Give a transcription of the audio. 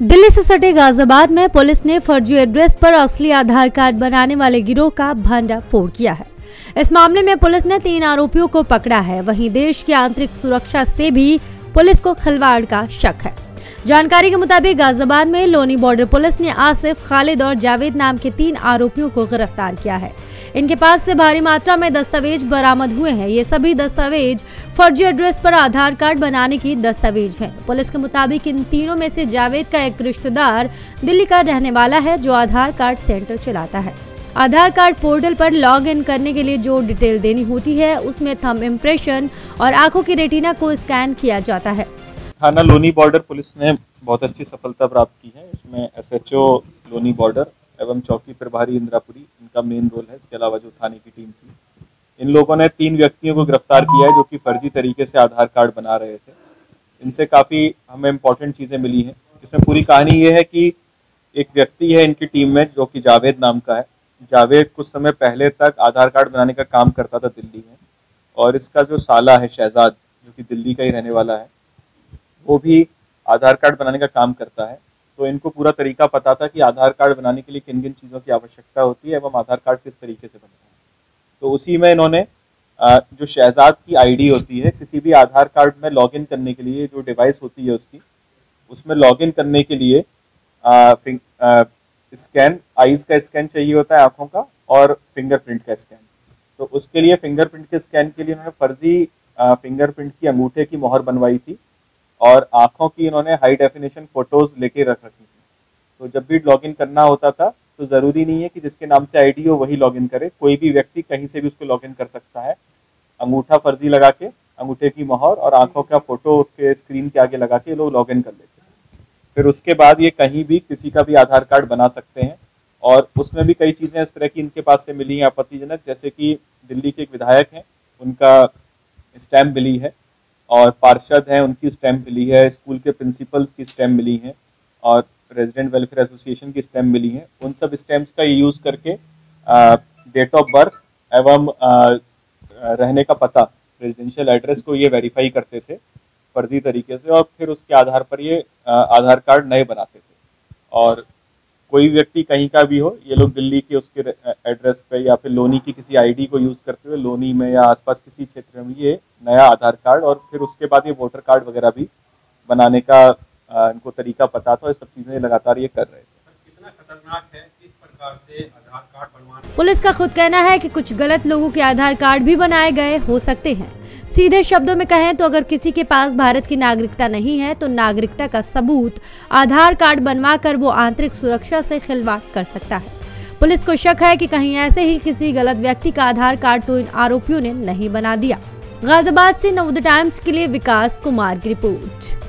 दिल्ली से सटे गाजियाबाद में पुलिस ने फर्जी एड्रेस पर असली आधार कार्ड बनाने वाले गिरोह का भंडाफोड़ किया है। इस मामले में पुलिस ने 3 आरोपियों को पकड़ा है। वहीं देश की आंतरिक सुरक्षा से भी पुलिस को खिलवाड़ का शक है। जानकारी के मुताबिक गाजियाबाद में लोनी बॉर्डर पुलिस ने आसिफ, खालिद और जावेद नाम के 3 आरोपियों को गिरफ्तार किया है। इनके पास से भारी मात्रा में दस्तावेज बरामद हुए हैं। ये सभी दस्तावेज फर्जी एड्रेस पर आधार कार्ड बनाने की दस्तावेज हैं। पुलिस के मुताबिक इन तीनों में से जावेद का एक रिश्तेदार दिल्ली का रहने वाला है जो आधार कार्ड सेंटर चलाता है। आधार कार्ड पोर्टल पर लॉग इन करने के लिए जो डिटेल देनी होती है उसमें थंब इम्प्रेशन और आंखों की रेटिना को स्कैन किया जाता है। थाना लोनी बॉर्डर पुलिस ने बहुत अच्छी सफलता प्राप्त की है। इसमें SHO लोनी बॉर्डर एवं चौकी प्रभारी इंद्रापुरी, इनका मेन रोल है। इसके अलावा जो थाने की टीम थी, इन लोगों ने 3 व्यक्तियों को गिरफ्तार किया है जो कि फर्जी तरीके से आधार कार्ड बना रहे थे। इनसे काफ़ी हमें इम्पोर्टेंट चीज़ें मिली हैं। इसमें पूरी कहानी ये है कि एक व्यक्ति है इनकी टीम में जो कि जावेद नाम का है। जावेद कुछ समय पहले तक आधार कार्ड बनाने का काम करता था दिल्ली में, और इसका जो साला है शहजाद, जो कि दिल्ली का ही रहने वाला है, वो भी आधार कार्ड बनाने का काम करता है। तो इनको पूरा तरीका पता था कि आधार कार्ड बनाने के लिए किन किन चीज़ों की आवश्यकता होती है एवं आधार कार्ड किस तरीके से बनता है। तो उसी में इन्होंने जो शहजाद की ID होती है, किसी भी आधार कार्ड में लॉगिन करने के लिए जो डिवाइस होती है उसकी, उसमें लॉगिन करने के लिए स्कैन, आईज का स्कैन चाहिए होता है, आंखों का, और फिंगरप्रिंट का स्कैन। तो उसके लिए फिंगरप्रिंट के स्कैन के लिए उन्होंने फर्जी फिंगरप्रिंट की अंगूठे की मोहर बनवाई थी और आंखों की इन्होंने हाई डेफिनेशन फोटोज लेके रख रखी थी। तो जब भी लॉगिन करना होता था तो ज़रूरी नहीं है कि जिसके नाम से ID हो वही लॉगिन करे, कोई भी व्यक्ति कहीं से भी उसको लॉगिन कर सकता है। अंगूठा फर्जी लगा के, अंगूठे की मोहर और आंखों का फोटो उसके स्क्रीन के आगे लगा के लोग लॉगिन कर लेते हैं। फिर उसके बाद ये कहीं भी किसी का भी आधार कार्ड बना सकते हैं। और उसमें भी कई चीज़ें इस तरह की इनके पास से मिली हैं आपत्तिजनक, जैसे कि दिल्ली के एक विधायक हैं, उनका स्टैम्प मिली है, और पार्षद हैं उनकी स्टैम्प मिली है, स्कूल के प्रिंसिपल्स की स्टैम्प मिली है, और रेजिडेंट वेलफेयर एसोसिएशन की स्टैम्प मिली है। उन सब स्टैम्प्स का यूज़ करके डेट ऑफ बर्थ एवं रहने का पता, रेजिडेंशियल एड्रेस को ये वेरीफाई करते थे फर्जी तरीके से, और फिर उसके आधार पर ये आधार कार्ड नए बनाते थे। और कोई व्यक्ति कहीं का भी हो, ये लोग दिल्ली के उसके एड्रेस पे या फिर लोनी की किसी ID को यूज़ करते हुए लोनी में या आसपास किसी क्षेत्र में ये नया आधार कार्ड, और फिर उसके बाद ये वोटर कार्ड वगैरह भी बनाने का इनको तरीका पता था। ये सब चीज़ें लगातार ये कर रहे थे। कितना खतरनाक है इस प्रकार से आधार कार्ड बनवाना। पुलिस का खुद कहना है कि कुछ गलत लोगों के आधार कार्ड भी बनाए गए हो सकते हैं। सीधे शब्दों में कहें तो अगर किसी के पास भारत की नागरिकता नहीं है तो नागरिकता का सबूत आधार कार्ड बनवा कर वो आंतरिक सुरक्षा से खिलवाड़ कर सकता है। पुलिस को शक है कि कहीं ऐसे ही किसी गलत व्यक्ति का आधार कार्ड तो इन आरोपियों ने नहीं बना दिया। गाजियाबाद से नवोदय टाइम्स के लिए विकास कुमार की रिपोर्ट।